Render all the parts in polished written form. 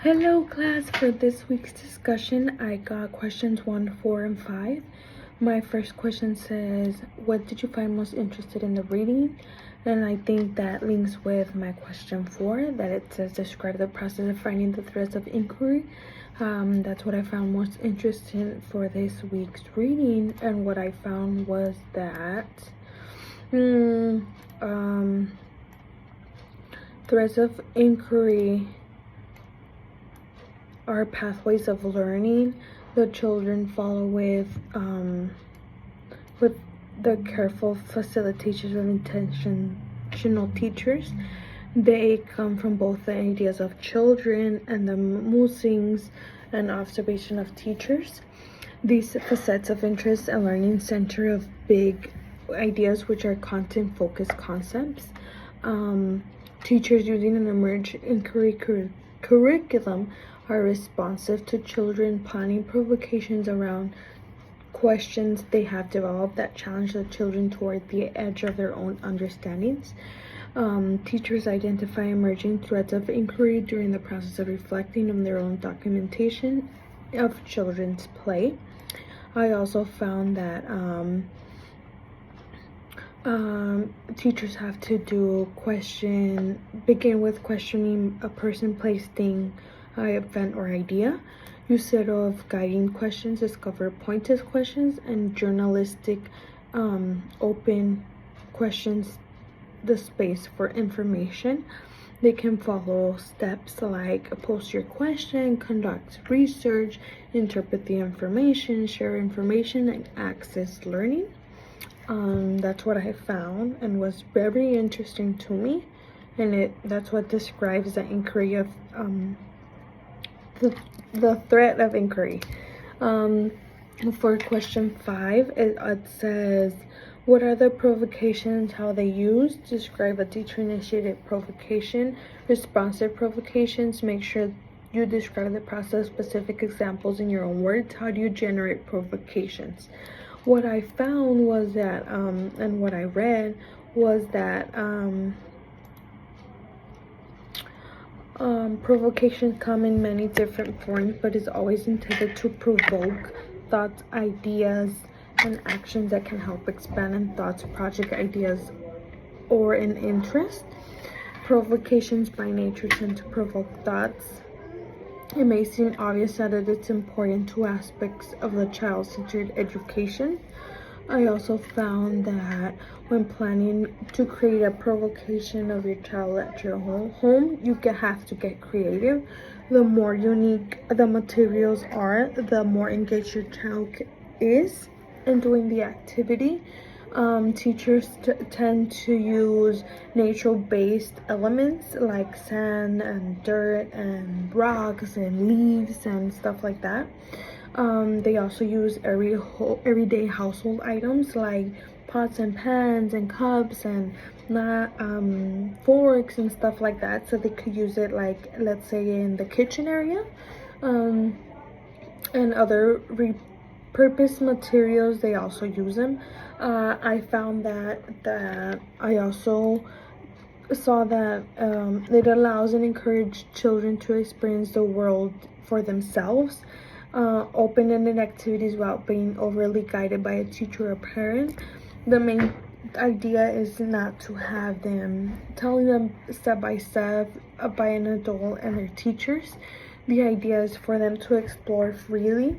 Hello class, for this week's discussion I got questions 1, 4, and 5. My first question says, what did you find most interested in the reading? And I think that links with my question 4, that it says describe the process of finding the threads of inquiry. That's what I found most interesting for this week's reading, and what I found was that threads of inquiry are pathways of learning the children follow with the careful facilitation of intentional teachers. They come from both the ideas of children and the musings and observation of teachers. These facets of interest and learning center of big ideas, which are content-focused concepts. Teachers using an emerged inquiry curriculum are responsive to children, planning provocations around questions they have developed that challenge the children toward the edge of their own understandings. Teachers identify emerging threads of inquiry during the process of reflecting on their own documentation of children's play. I also found that teachers have to begin with questioning a person, place, thing, event, or idea. Use set of guiding questions, discover pointed questions, and journalistic open questions the space for information. They can follow steps like post your question, conduct research, interpret the information, share information, and access learning. That's what I found and was very interesting to me, and that's what describes the inquiry of the thread of inquiry. For question 5, it says, what are the provocations, how they use? Describe a teacher-initiated provocation. Responsive provocations, make sure you describe the process, specific examples in your own words. How do you generate provocations? What I found was that, and what I read was that provocations come in many different forms, but is always intended to provoke thoughts, ideas, and actions that can help expand in thoughts, project ideas, or an interest. Provocations by nature tend to provoke thoughts. It may seem obvious that it's important to aspects of the child-centered education. I also found that when planning to create a provocation of your child at your home, you have to get creative. The more unique the materials are, the more engaged your child is in doing the activity. Teachers tend to use nature-based elements like sand and dirt and rocks and leaves and stuff like that. They also use everyday household items like pots and pans and cups and forks and stuff like that, so they could use it, like, let's say in the kitchen area, and other repurposed materials. They also use them. I found that I also saw that it allows and encourages children to experience the world for themselves. Open-ended activities without being overly guided by a teacher or parent. The main idea is not to have them telling them step by step by an adult and their teachers. The idea is for them to explore freely.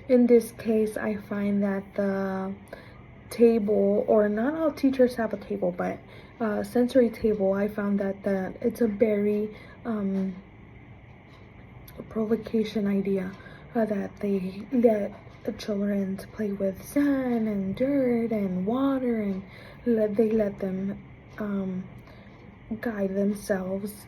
In this case, I find that the table, or not all teachers have a table, but sensory table, I found that it's a very provocation idea, that they let the children play with sand and dirt and water, and they let them guide themselves.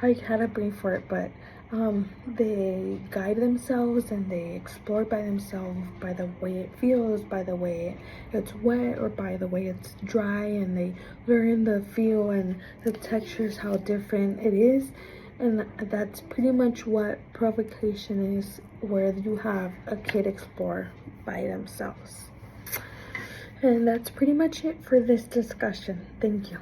I had a brief for it, but they guide themselves and they explore by themselves, by the way it feels, by the way it's wet, or by the way it's dry, and they learn the feel and the textures, how different it is. And that's pretty much what provocation is, where you have a kid explore by themselves. And that's pretty much it for this discussion. Thank you.